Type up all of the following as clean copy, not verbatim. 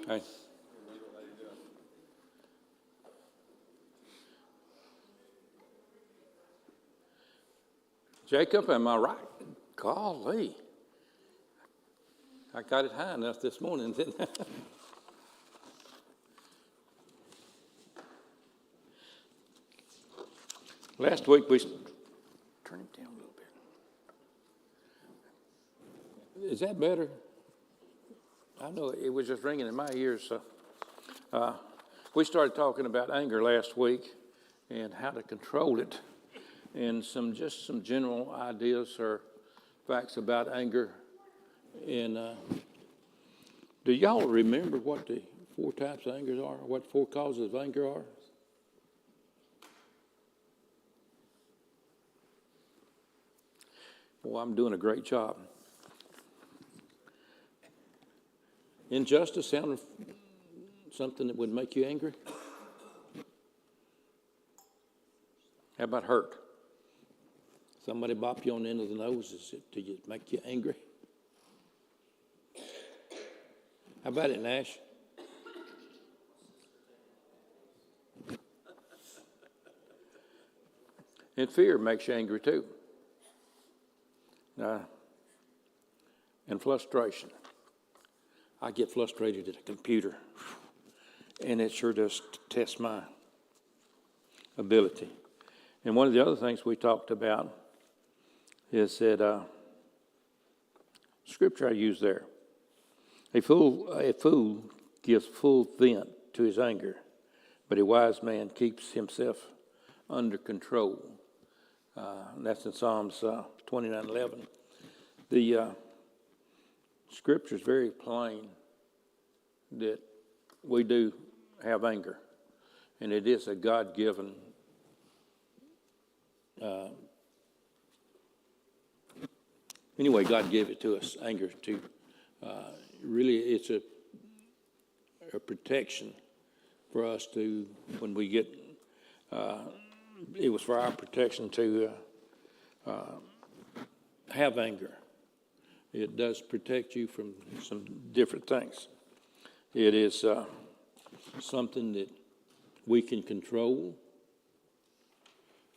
Hey. Jacob, am I right? Golly. I got it high enough this morning, didn't I? Last week we turn it down a little bit. Is that better? I know it was just ringing in my ears. So, we started talking about anger last week and how to control it, and some general ideas or facts about anger. And do y'all remember what the 4 types of anger are? What 4 causes of anger are? Well, I'm doing a great job. Injustice sound something that would make you angry? How about hurt? Somebody bop you on the end of the nose, to make you angry? How about it, Nash? And fear makes you angry too. And frustration. I get frustrated at a computer, and it sure does test my ability. And one of the other things we talked about is that scripture I use there. A fool gives full vent to his anger, but a wise man keeps himself under control. That's in Psalms 29:11. The scripture is very plain that we do have anger, and it is a God-given anyway, God gave it to us, anger, to really it's a protection for us to, when we get, it was for our protection to have anger. It does protect you from some different things. It is something that we can control.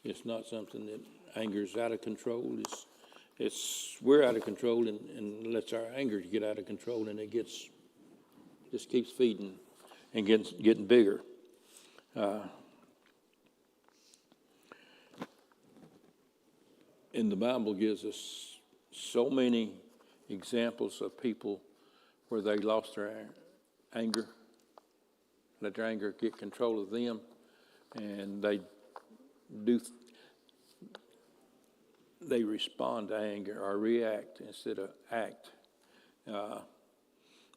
It's not something that anger is out of control. We're out of control and lets our anger get out of control, and it just keeps feeding and getting bigger. And the Bible gives us so many examples of people where they lost their anger, let their anger get control of them, and they respond to anger or react instead of act.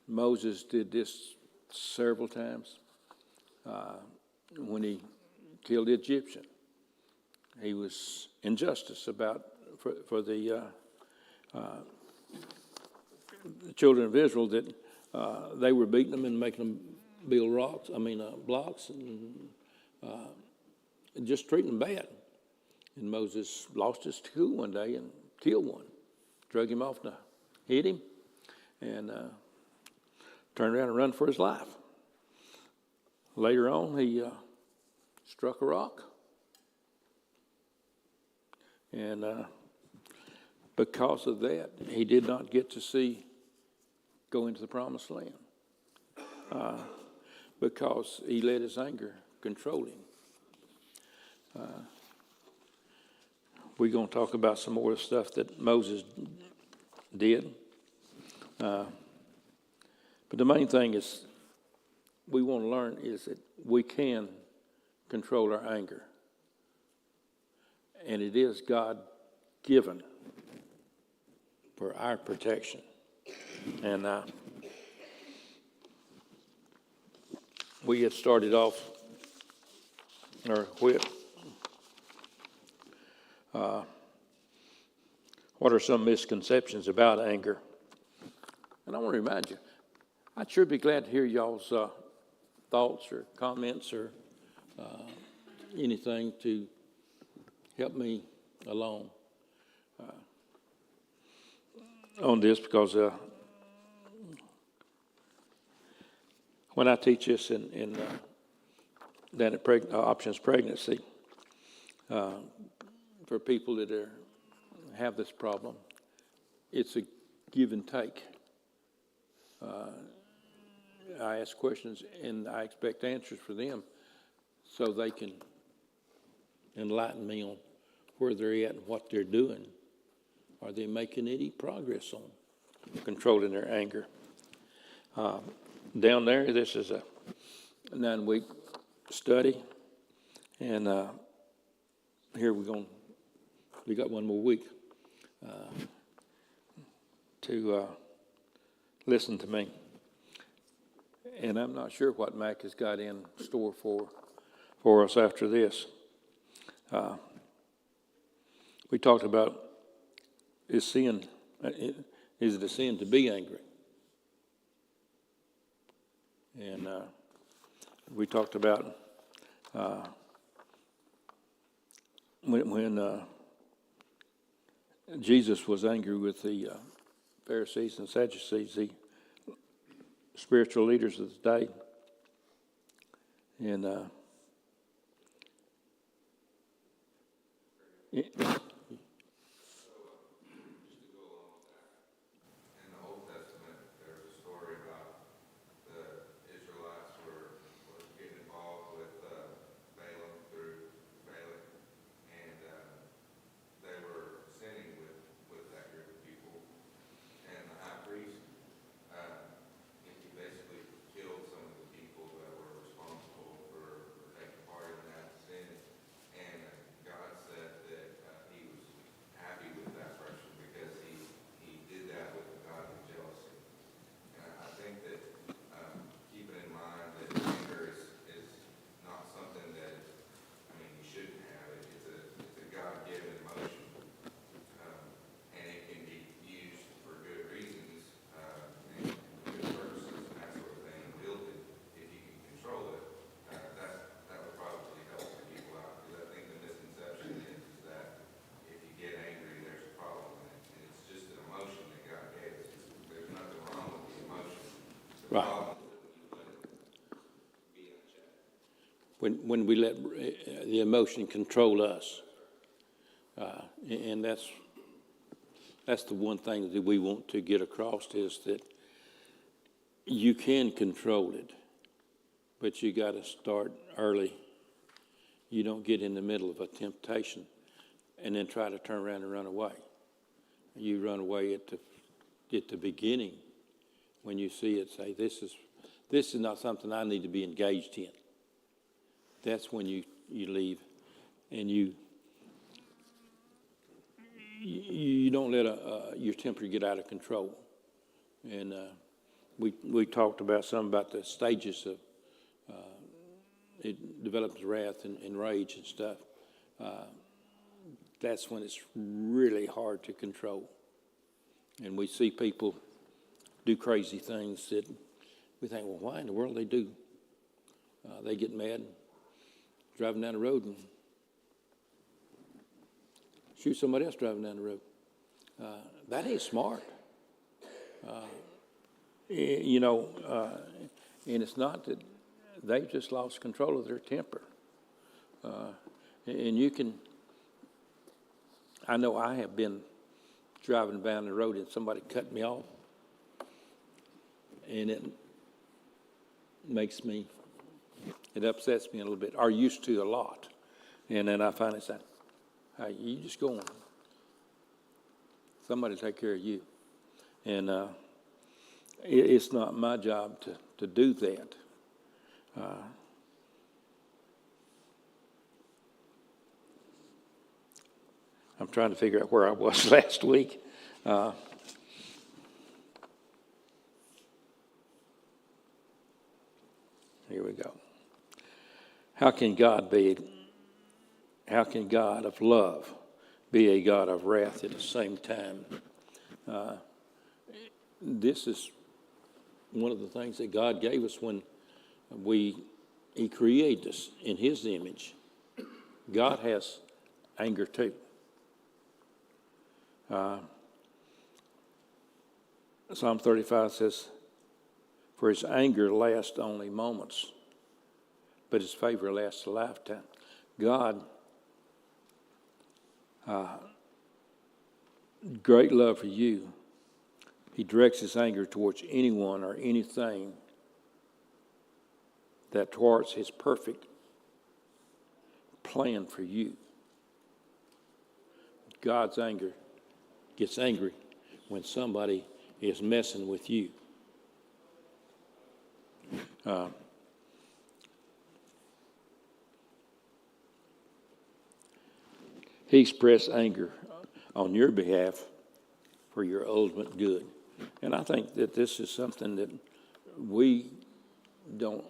Moses did this several times when he killed the Egyptian. He was injustice for the children of Israel that they were beating them and making them build blocks, and just treating them bad. And Moses lost his cool one day and killed one, drug him off to hit him, and turned around and run for his life. Later on, he struck a rock, and because of that, he did not get to go into the promised land because he let his anger control him. We're going to talk about some more stuff that Moses did. But the main thing is we want to learn is that we can control our anger. And it is God-given for our protection. And we get started off, or quit. What are some misconceptions about anger? And I want to remind you, I'd sure be glad to hear y'all's thoughts or comments or anything to help me along on this, because when I teach this in down at Options Pregnancy, for people that have this problem, it's a give and take. I ask questions and I expect answers for them so they can enlighten me on where they're at and what they're doing. Are they making any progress on controlling their anger? Down there, this is a 9-week study, and here we got one more week to listen to me. And I'm not sure what Mac has got in store for us after this. We talked about is it a sin to be angry? And we talked about when Jesus was angry with the Pharisees and Sadducees, the spiritual leaders of the day. And right. When we let the emotion control us, and that's the one thing that we want to get across is that you can control it, but you got to start early. You don't get in the middle of a temptation and then try to turn around and run away. You run away at the beginning when you see it. Say, this is not something I need to be engaged in. That's when you leave, and you don't let your temper get out of control. And we talked about the stages of it develops wrath and rage and stuff. That's when it's really hard to control. And we see people do crazy things that we think, well, why in the world they do? They get mad, driving down the road and shoot somebody else driving down the road. That ain't smart. And it's not that they've just lost control of their temper. And you can, I know I have been driving down the road and somebody cut me off, and it upsets me a little bit, or used to a lot. And then I finally say, hey, you just go on. Somebody take care of you. And it's not my job to do that. I'm trying to figure out where I was last week. Here we go. How can God of love be a God of wrath at the same time? This is one of the things that God gave us when He created us in His image. God has anger too. Psalm 35 says, For his anger lasts only moments, but his favor lasts a lifetime. God, great love for you. He directs his anger towards anyone or anything that thwarts his perfect plan for you. God's anger gets angry when somebody is messing with you. He expressed anger on your behalf for your ultimate good. And I think that this is something that we don't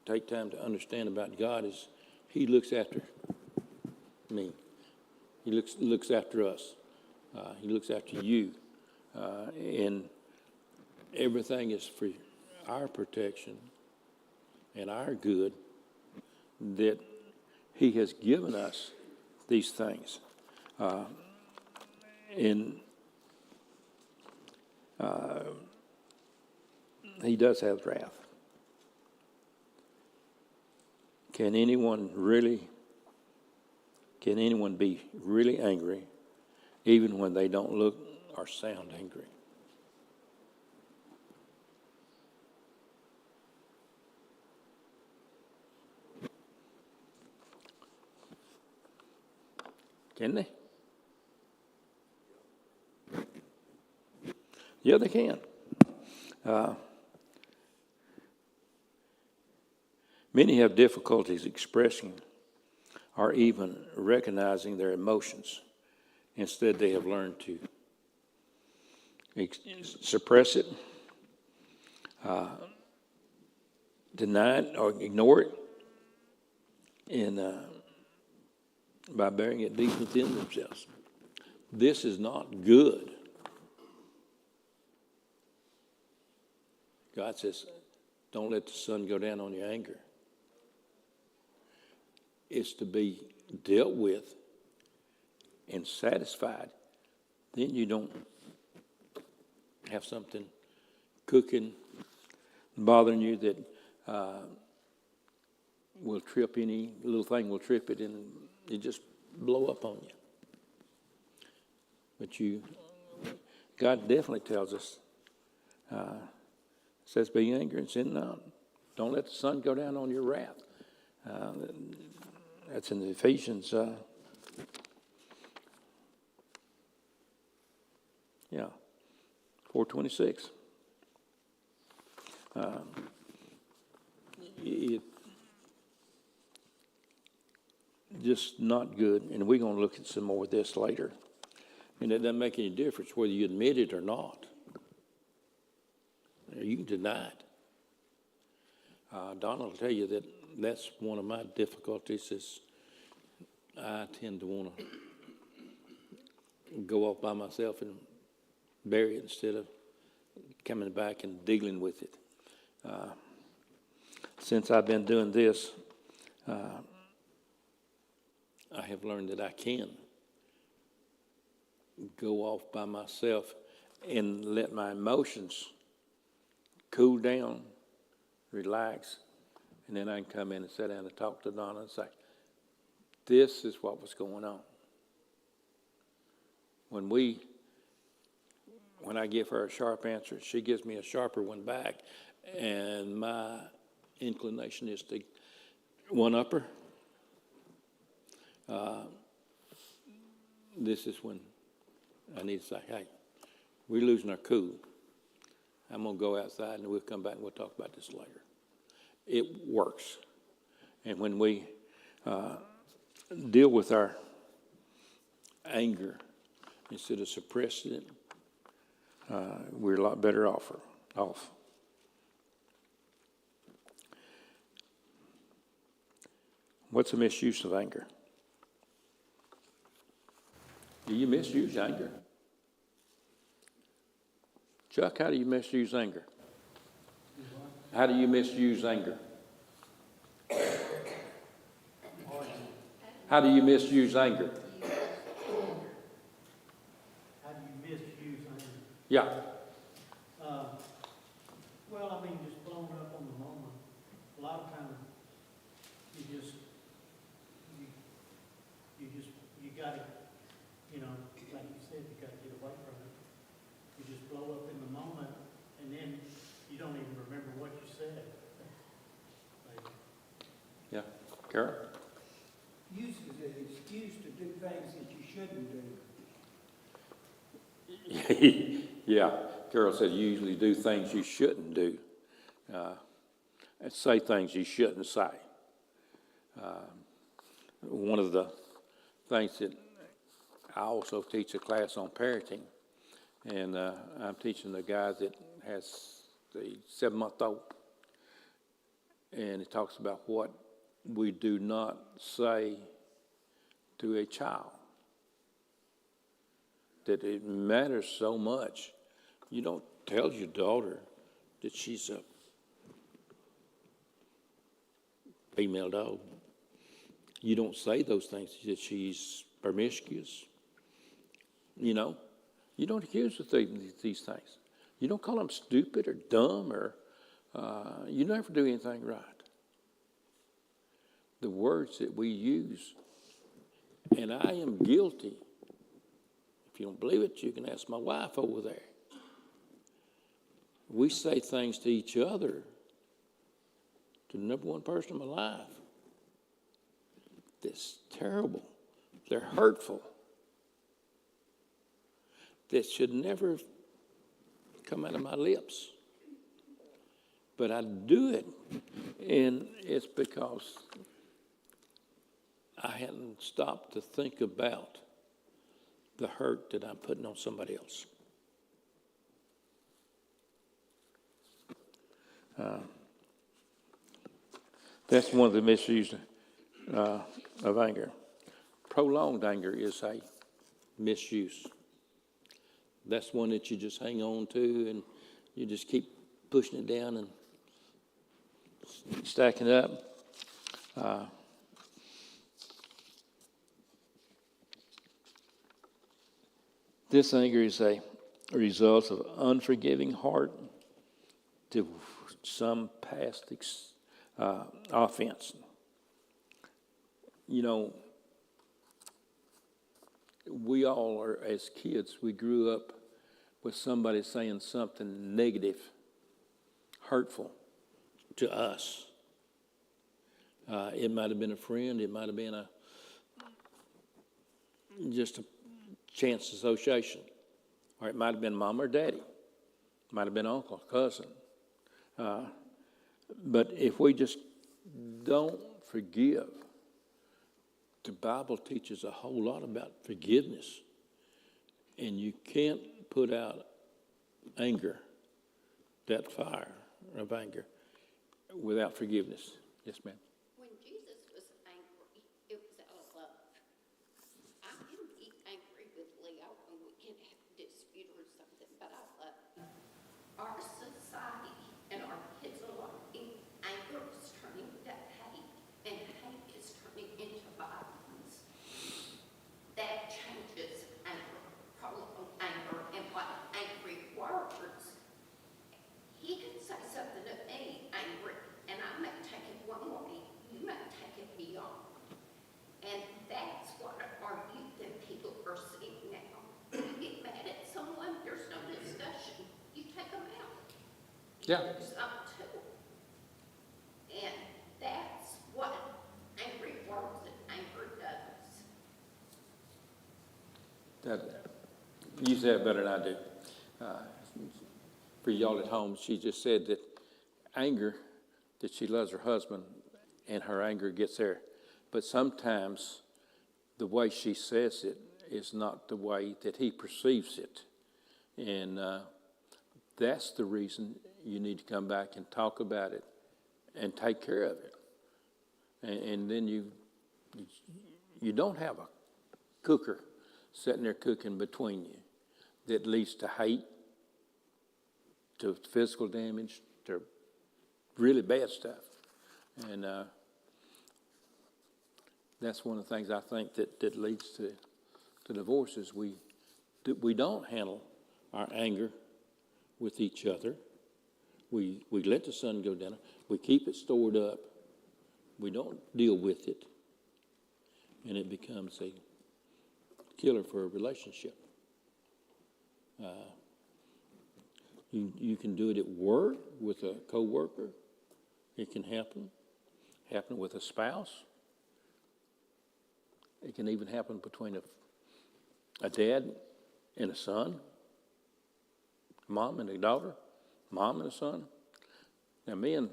take time to understand about God is he looks after me. He looks after us. He looks after you. And everything is for our protection and our good, that he has given us these things. And he does have wrath. Can anyone be really angry even when they don't look or sound angry? Can they? Yeah, they can. Many have difficulties expressing or even recognizing their emotions. Instead, they have learned to suppress it, deny it, or ignore it, and by burying it deep within themselves. This is not good. God says, don't let the sun go down on your anger. It's to be dealt with and satisfied. Then you don't have something cooking, bothering you that will trip any little thing will trip it and it just blow up on you. But God definitely tells us, says, be angry and sin not. Don't let the sun go down on your wrath. That's in Ephesians, 4:26. It just not good, and we're going to look at some more of this later. And it doesn't make any difference whether you admit it or not. You can deny it. Donna will tell you that that's one of my difficulties is I tend to want to go off by myself and bury it instead of coming back and dealing with it. Since I've been doing this, I have learned that I can go off by myself and let my emotions cool down, relax, and then I can come in and sit down and talk to Donna and say, this is what was going on. When I give her a sharp answer, she gives me a sharper one back, and my inclination is to one-up her. This is when I need to say, hey, we're losing our cool. I'm going to go outside, and we'll come back and we'll talk about this later. It works. And when we deal with our anger instead of suppressing it, we're a lot better off. What's the misuse of anger? Do you misuse anger? Chuck, how do you misuse anger? How do you misuse anger? How do you misuse anger? How do you misuse anger? Yeah. Well, Yeah, Carol? Use as an excuse to do things that you shouldn't do. Yeah, Carol said you usually do things you shouldn't do, and say things you shouldn't say. One of the things that I also teach a class on parenting, and I'm teaching the guy that has the 7-month-old, and it talks about what we do not say to a child, that it matters so much. You don't tell your daughter that she's a female dog. You don't say those things, that she's promiscuous. You know, you don't accuse her of these things. You don't call them stupid or dumb, or you never do anything right. The words that we use, and I am guilty. If you don't believe it, you can ask my wife over there. We say things to each other, to the number one person in my life, that's terrible. They're hurtful. That should never come out of my lips. But I do it, and it's because I hadn't stopped to think about the hurt that I'm putting on somebody else. That's one of the misuse of anger. Prolonged anger is a misuse. That's one that you just hang on to, and you just keep pushing it down and stacking it up. This anger is a result of unforgiving heart to some past offense. You know, we all are, as kids, we grew up with somebody saying something negative, hurtful to us. It might have been a friend, it might have been just a chance association, or it might have been mom or daddy, it might have been uncle, cousin. But if we just don't forgive, the Bible teaches a whole lot about forgiveness. And you can't put out anger, that fire of anger, without forgiveness. Yes, ma'am. When Jesus was angry, it was out of love. I can be angry with Leo and we can have a dispute or something, but I love him. Our society and our kids are learning anger is turning to hate, and hate is turning into violence. That changes anger, prolonged anger, and what angry words. He can say something to me angry, and I may take it one way, you may take it beyond. And that's what our youth and people are seeing now. You get mad at someone, there's no discussion. You take them out. Yeah. Do something to them. And that's what angry words and anger does. You say it better than I do. For y'all at home, she just said that anger, that she loves her husband, and her anger gets there. But sometimes the way she says it is not the way that he perceives it. And that's the reason you need to come back and talk about it and take care of it. And then you don't have a cooker sitting there cooking between you that leads to hate, to physical damage, to really bad stuff. And that's one of the things I think that leads to divorces. We don't handle our anger with each other. We let the sun go down. We keep it stored up. We don't deal with it. And it becomes a killer for a relationship. You can do it at work with a coworker. It can happen. happen with a spouse. It can even happen between a dad and a son, mom and a daughter, mom and a son. Now, me and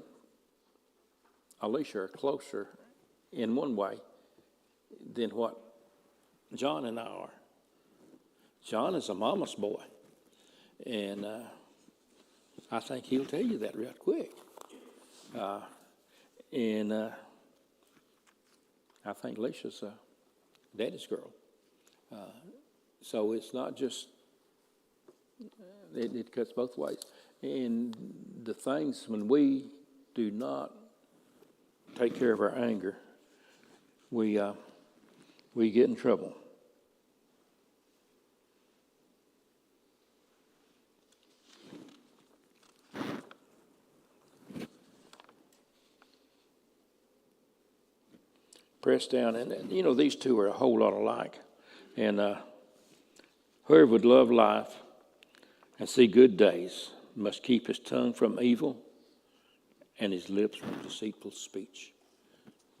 Alicia are closer in one way than what John and I are. John is a mama's boy, and I think he'll tell you that real quick. And I think Alicia's a daddy's girl. So it's not just, it cuts both ways. And the things, when we do not take care of our anger, we get in trouble. Press down, and you know, these two are a whole lot alike. And whoever would love life and see good days must keep his tongue from evil and his lips from deceitful speech.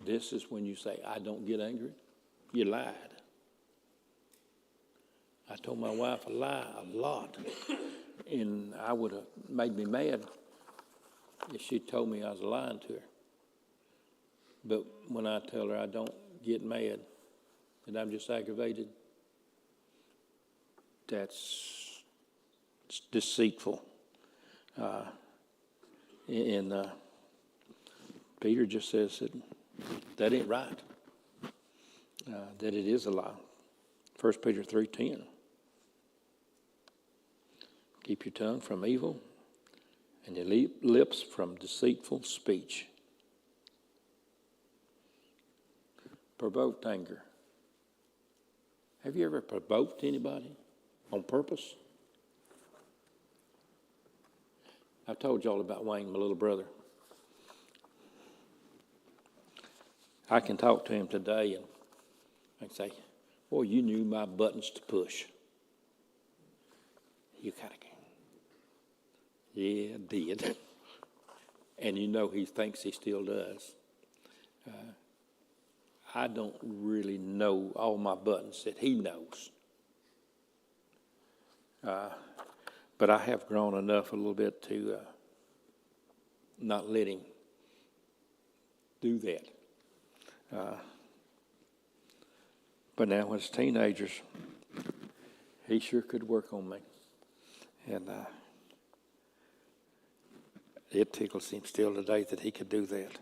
This is when you say, I don't get angry. You lied. I told my wife a lie a lot, and I would have made me mad if she told me I was lying to her. But when I tell her I don't get mad, that I'm just aggravated, that's deceitful. And Peter just says that ain't right, that it is a lie. 1 Peter 3:10. Keep your tongue from evil and your lips from deceitful speech. Provoked anger. Have you ever provoked anybody on purpose? I've told y'all about Wayne, my little brother. I can talk to him today and I can say, boy, you knew my buttons to push. You kind of can. Yeah, I did. And you know he thinks he still does. I don't really know all my buttons that he knows. But I have grown enough a little bit to not let him do that. But now as teenagers, he sure could work on me. And it tickles him still today that he could do that.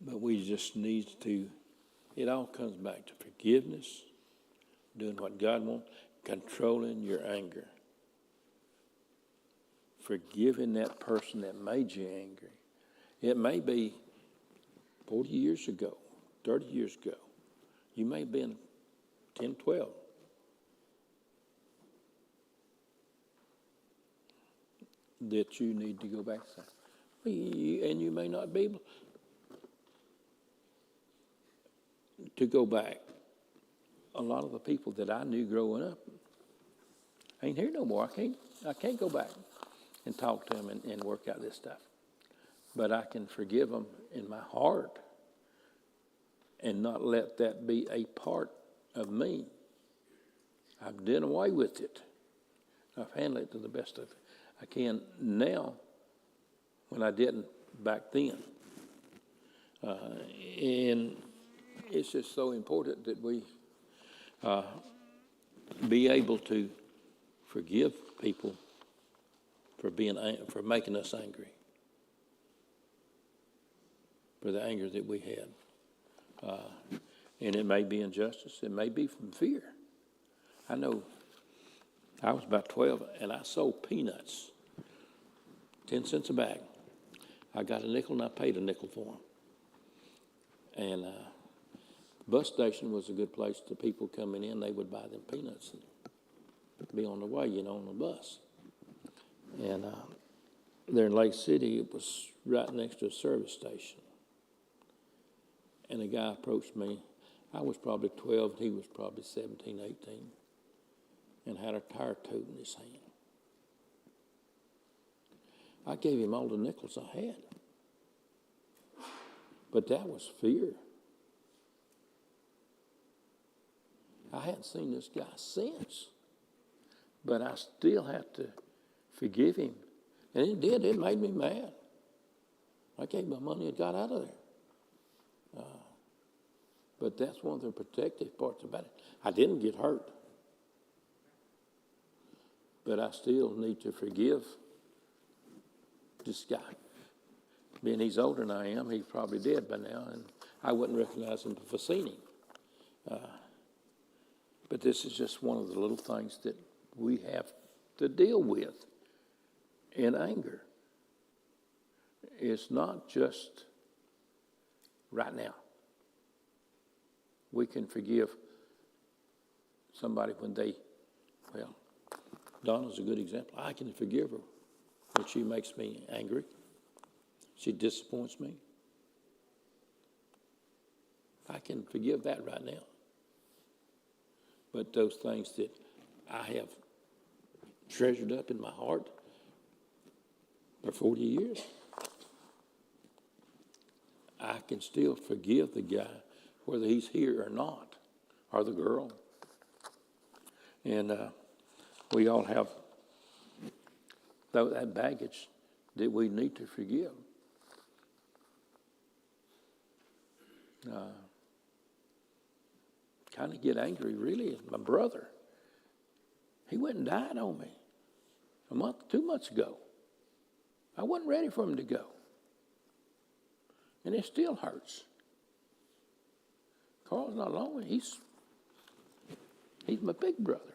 But we just need to, it all comes back to forgiveness, doing what God wants, controlling your anger, forgiving that person that made you angry. It may be 40 years ago, 30 years ago. You may have been 10, 12. That you need to go back and you may not be able to go back. A lot of the people that I knew growing up ain't here no more. I can't go back and talk to them and work out this stuff. But I can forgive them in my heart and not let that be a part of me. I've done away with it. I've handled it to the best of I can now when I didn't back then. And it's just so important that we be able to forgive people for making us angry, for the anger that we had. And it may be injustice. It may be from fear. I know I was about 12, and I sold peanuts, 10 cents a bag. I got a nickel, and I paid a nickel for them. And the bus station was a good place to people coming in. They would buy them peanuts and be on the way, on the bus. And there in Lake City, it was right next to a service station. And a guy approached me. I was probably 12, he was probably 17, 18, and had a tire tote in his hand. I gave him all the nickels I had. But that was fear. I hadn't seen this guy since. But I still have to forgive him. And it did. It made me mad. I gave my money and got out of there. But that's one of the protective parts about it. I didn't get hurt. But I still need to forgive this guy. Being he's older than I am, he's probably dead by now, and I wouldn't recognize him if I seen him. But this is just one of the little things that we have to deal with in anger. It's not just right now. We can forgive somebody when Donna's a good example. I can forgive her when she makes me angry. She disappoints me. I can forgive that right now. But those things that I have treasured up in my heart for 40 years, I can still forgive the guy whether he's here or not, or the girl. And we all have that baggage that we need to forgive. Kind of get angry, really, at my brother. He went and died on me 2 months ago. I wasn't ready for him to go. And it still hurts. Carl's not alone. He's my big brother.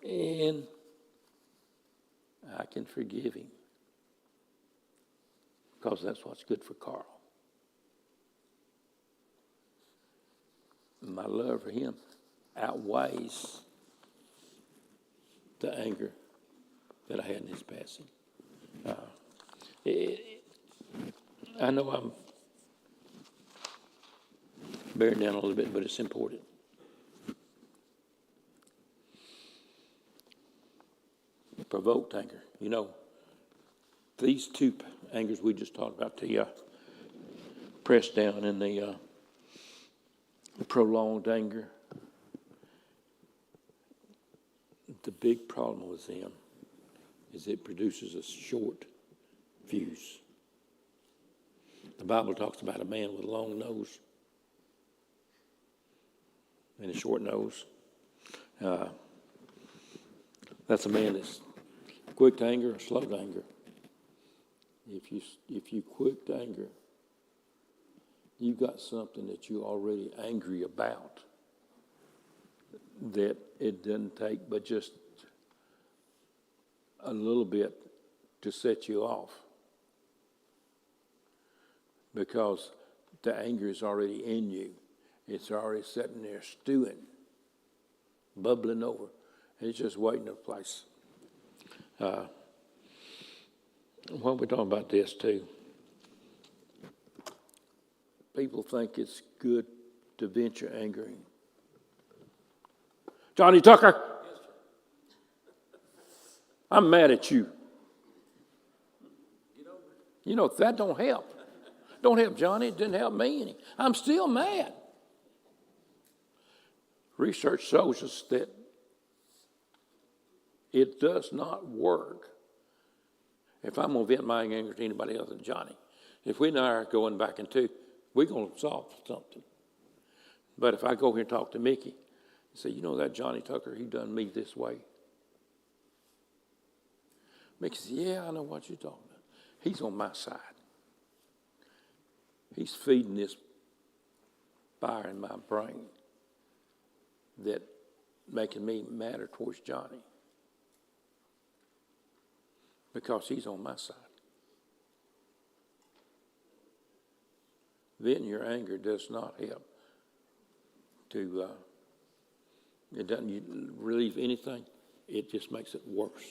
And I can forgive him because that's what's good for Carl. My love for him outweighs the anger that I had in his passing. I know I'm bearing down a little bit, but it's important. Provoked anger. You know, these two angers we just talked about, the pressed down and the prolonged anger. The big problem with them is it produces a short fuse. The Bible talks about a man with a long nose and a short nose. That's a man that's quick to anger or slow to anger. If you quick to anger, you've got something that you're already angry about that it doesn't take but just a little bit to set you off, because the anger is already in you. It's already sitting there stewing, bubbling over. It's just waiting in place. When we're talking about this too, people think it's good to vent your anger. Johnny Tucker, I'm mad at you. You know, that don't help. Don't help Johnny. It didn't help me any. I'm still mad. Research shows us that it does not work if I'm going to vent my anger to anybody other than Johnny. If we and I are going back and two, we're going to solve something. But if I go here and talk to Mickey and say, you know that Johnny Tucker, he done me this way. Mickey says, yeah, I know what you're talking about. He's on my side. He's feeding this fire in my brain that making me madder towards Johnny because he's on my side. Venting your anger does not help to, it doesn't relieve anything. It just makes it worse.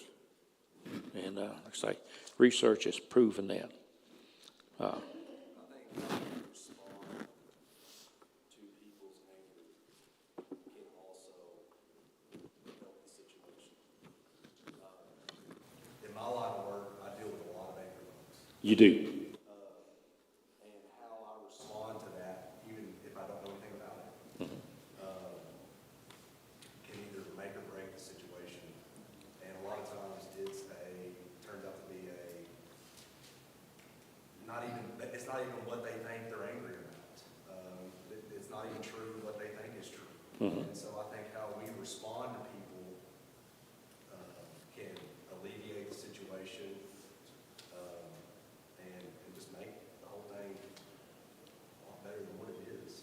And like I say, research has proven that. I think how you respond to people's anger can also help the situation. In my You do. And how I respond to that, even if I don't know anything about it, can either make or break the situation. And a lot of times turns out to be it's not even what they think they're angry about. It's not even true what they think is true. And so I think how we respond to people can alleviate the situation and just make the whole thing a lot better than what it is.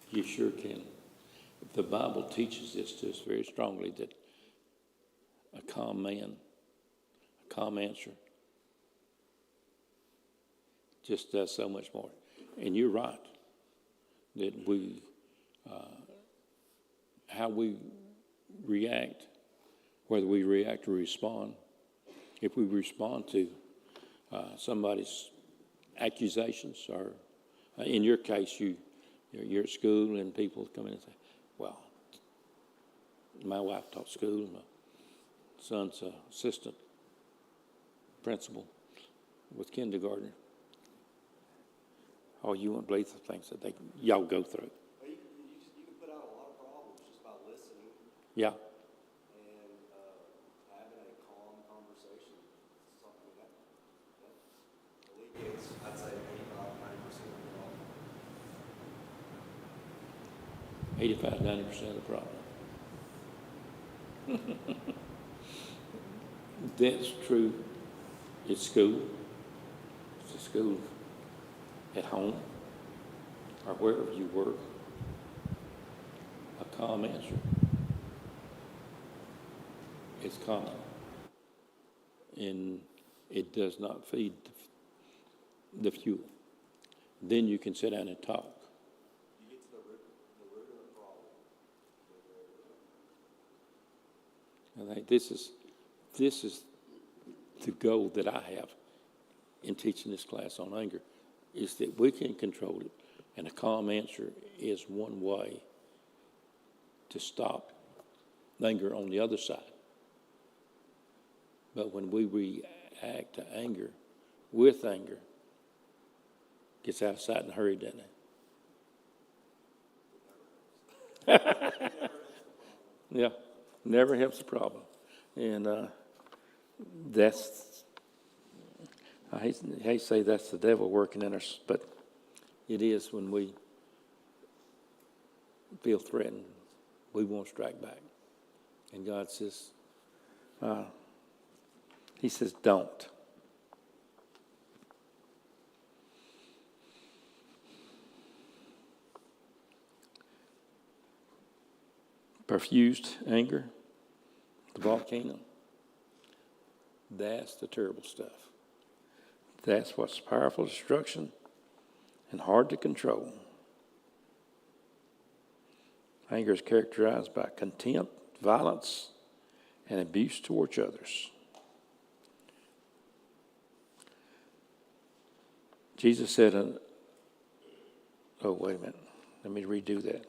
You sure can. The Bible teaches this to us very strongly, that a calm man, a calm answer, just does so much more. And you're right, that how we react, whether we react or respond, if we respond to somebody's accusations, or in your case, you're at school and people come in and say, well, my wife taught school, my son's assistant principal with kindergarten. Oh, you won't believe the things that y'all go through. Well, you can put out a lot of problems just by listening Yeah. and having a calm conversation. Something that alleviates, I'd say, 85-90% of the problem. 85-90% of the problem. That's true at school. It's a school at home or wherever you work. A calm answer is common, and it does not feed the fuel. Then you can sit down and talk. You get to the root of the problem. I think this is the goal that I have in teaching this class on anger, is that we can control it, and a calm answer is one way to stop anger on the other side. But when we react to anger with anger, it gets out of sight in a hurry, doesn't it? Yeah, never helps the problem. And I hate to say that's the devil working in us, but it is. When we feel threatened, we won't strike back. And God says, He says, don't. Perfused anger, the volcano, that's the terrible stuff. That's what's powerful destruction and hard to control. Anger is characterized by contempt, violence, and abuse towards others. Jesus said, oh, wait a minute. Let me redo that.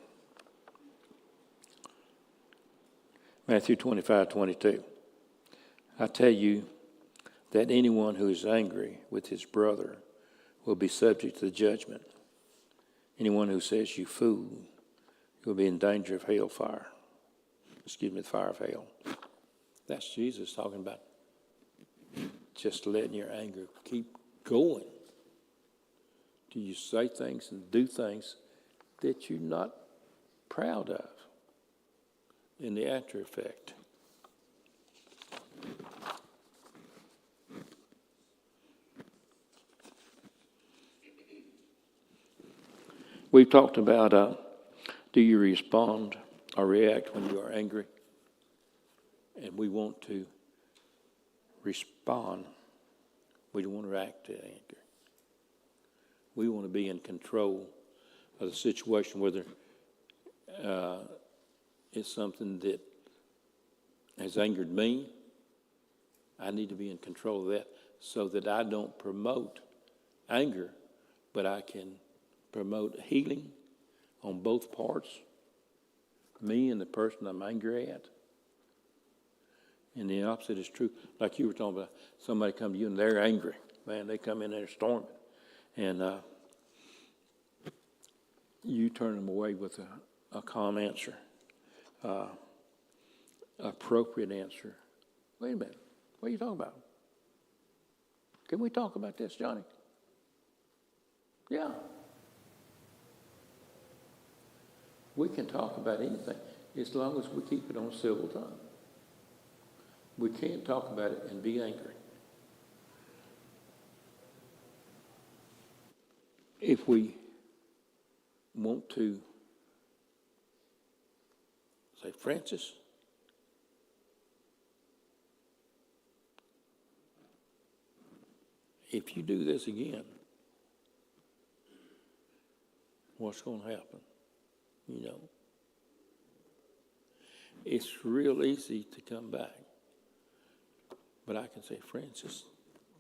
Matthew 25:22. I tell you that anyone who is angry with his brother will be subject to the judgment. Anyone who says, you fool, will be in danger of the fire of hell. That's Jesus talking about just letting your anger keep going. Do you say things and do things that you're not proud of in the after effect? We've talked about do you respond or react when you are angry? And we want to respond. We don't want to react to anger. We want to be in control of the situation, whether it's something that has angered me. I need to be in control of that so that I don't promote anger, but I can promote healing on both parts, me and the person I'm angry at. And the opposite is true. Like you were talking about, somebody come to you and they're angry. man, they come in there storming. And you turn them away with a calm answer, appropriate answer. Wait a minute, what are you talking about? Can we talk about this, Johnny? Yeah. We can talk about anything as long as we keep it on civil tongue. We can't talk about it and be angry. If we want to say, Francis, if you do this again, what's going to happen? You know, it's real easy to come back. But I can say, Francis,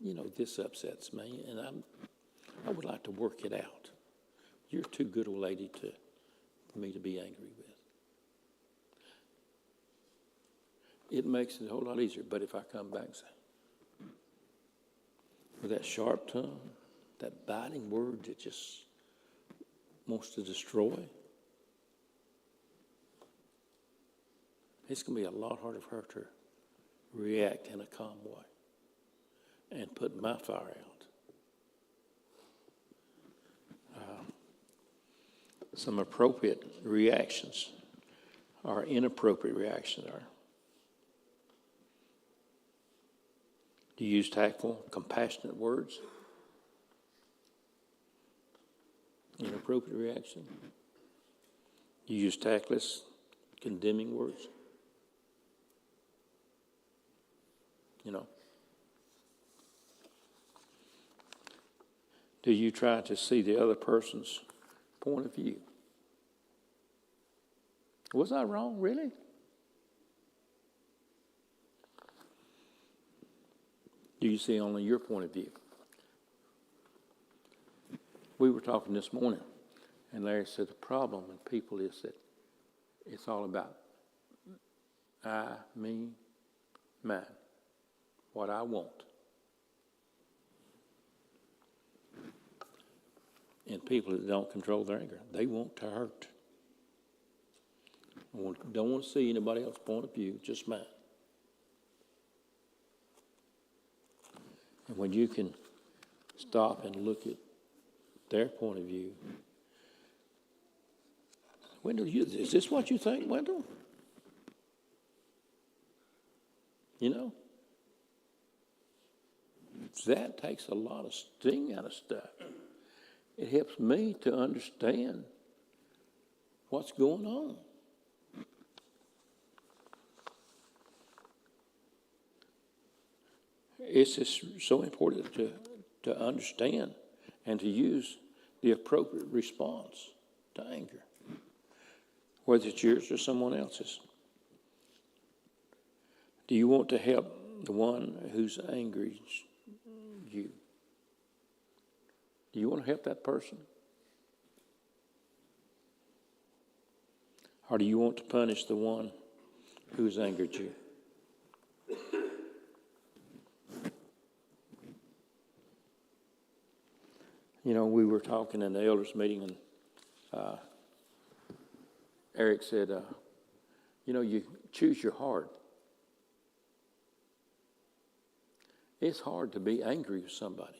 you know, this upsets me, and I would like to work it out. You're too good a lady for me to be angry with. It makes it a whole lot easier. But if I come back and say, with that sharp tongue, that biting word that just wants to destroy, it's going to be a lot harder for her to react in a calm way and put my fire out. Some appropriate reactions or inappropriate reactions are: do you use tactful, compassionate words? Inappropriate reaction. You use tactless, condemning words. You know. Do you try to see the other person's point of view? Was I wrong, really? Do you see only your point of view? We were talking this morning, and Larry said the problem with people is that it's all about I, me, mine, what I want. And people that don't control their anger, they want to hurt. Don't want to see anybody else's point of view, just mine. And when you can stop and look at their point of view, Wendell, is this what you think, Wendell? You know? That takes a lot of sting out of stuff. It helps me to understand what's going on. It's just so important to understand and to use the appropriate response to anger, whether it's yours or someone else's. Do you want to help the one who's angry you? Do you want to help that person? Or do you want to punish the one who's angered you? You know, we were talking in the elders' meeting, and Eric said, you choose your heart. It's hard to be angry with somebody.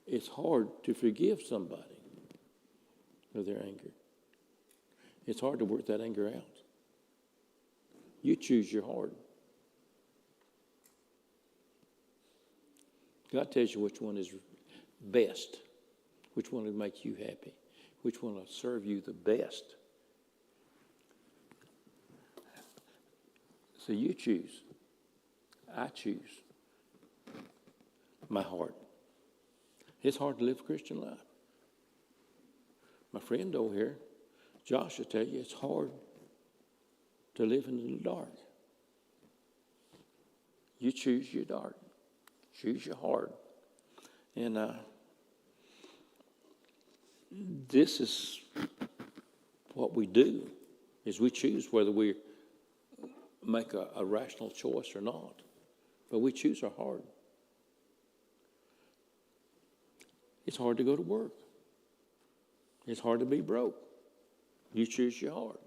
It's hard to forgive somebody for their anger. It's hard to work that anger out. You choose your heart. God tells you which one is best, which one will make you happy, which one will serve you the best. So you choose. I choose my heart. It's hard to live a Christian life. My friend over here, Josh, will tell you it's hard to live in the dark. You choose your dark. Choose your heart. And this is what we do, is we choose whether we make a rational choice or not. But we choose our heart. It's hard to go to work. It's hard to be broke. You choose your heart.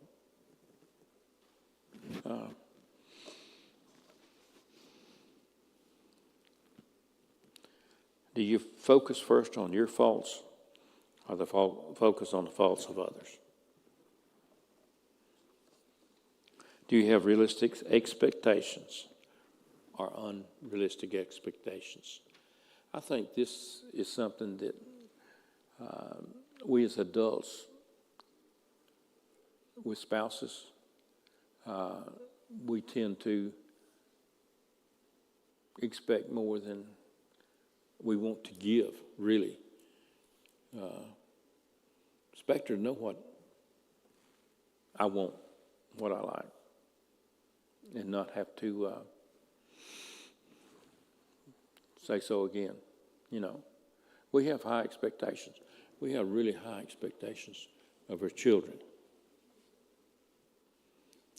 Do you focus first on your faults or focus on the faults of others? Do you have realistic expectations or unrealistic expectations? I think this is something that we as adults with spouses, we tend to expect more than we want to give, really. Expect her to know what I want, what I like, and not have to say so again. You know, we have high expectations. We have really high expectations of our children.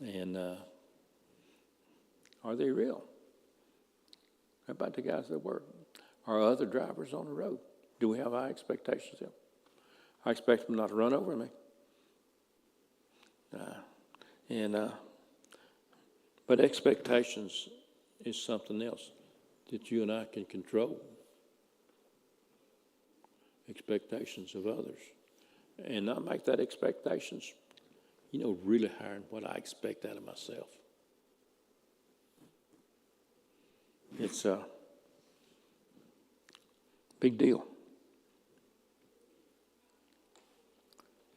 And are they real? How about the guys that work? Are other drivers on the road? Do we have high expectations of them? I expect them not to run over me. But expectations is something else that you and I can control. Expectations of others. And not make that expectations, really higher than what I expect out of myself. It's a big deal.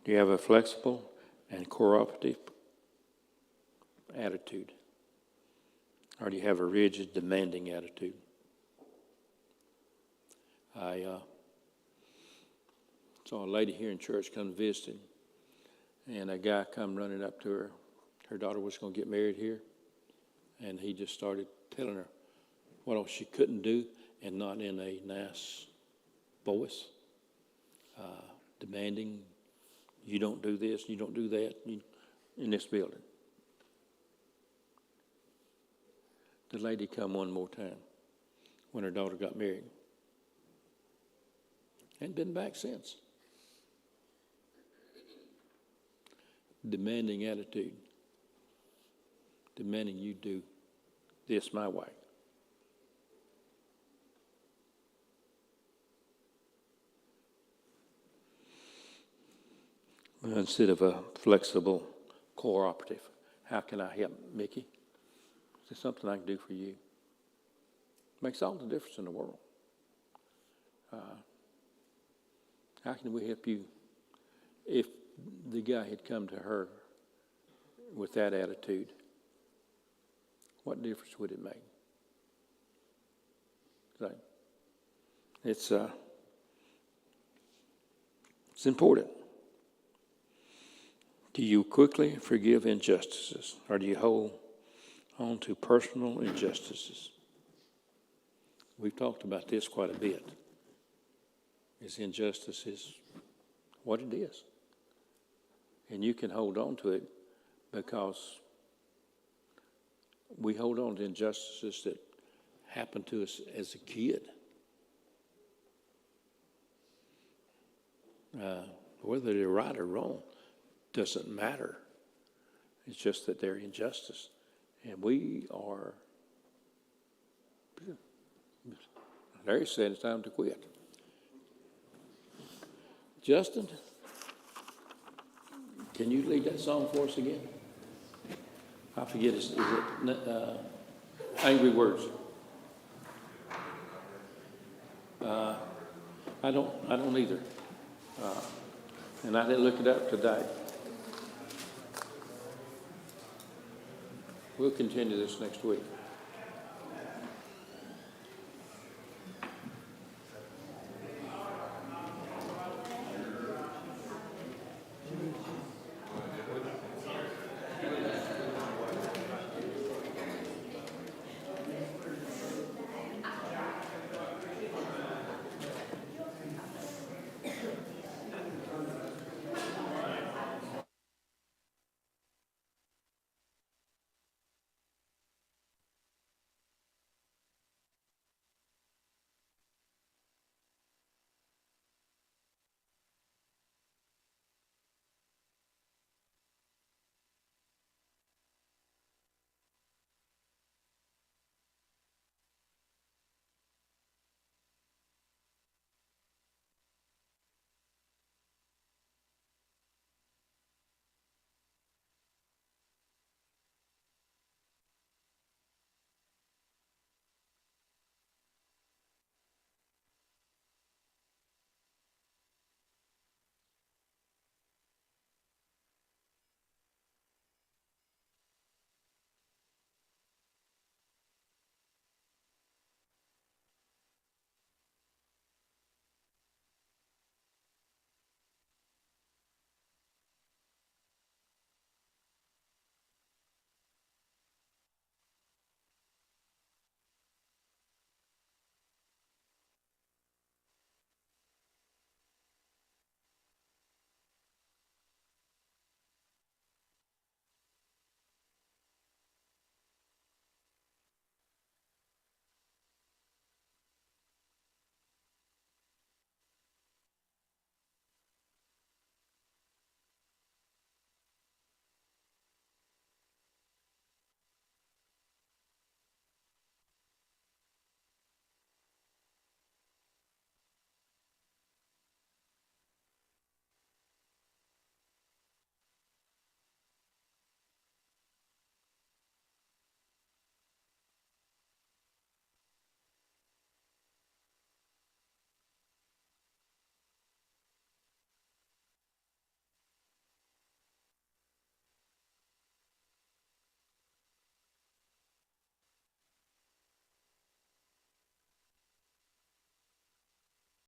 Do you have a flexible and cooperative attitude? Or do you have a rigid, demanding attitude? I saw a lady here in church come visiting, and a guy come running up to her. Her daughter was going to get married here, and he just started telling her what else she couldn't do, and not in a nice voice, demanding, you don't do this, you don't do that in this building. The lady come one more time when her daughter got married. Ain't been back since. Demanding attitude. Demanding you do this my way. Instead of a flexible, cooperative, how can I help, Mickey? Is there something I can do for you? Makes all the difference in the world. How can we help you? If the guy had come to her with that attitude, what difference would it make? Right? It's important. Do you quickly forgive injustices, or do you hold on to personal injustices? We've talked about this quite a bit. Is injustice is what it is. And you can hold on to it because we hold on to injustices that happened to us as a kid. Whether they're right or wrong doesn't matter. It's just that they're injustice. And we are, Larry said it's time to quit. Justin, can you lead that song for us again? I forget, is it Angry Words? I don't either. And I didn't look it up today. We'll continue this next week.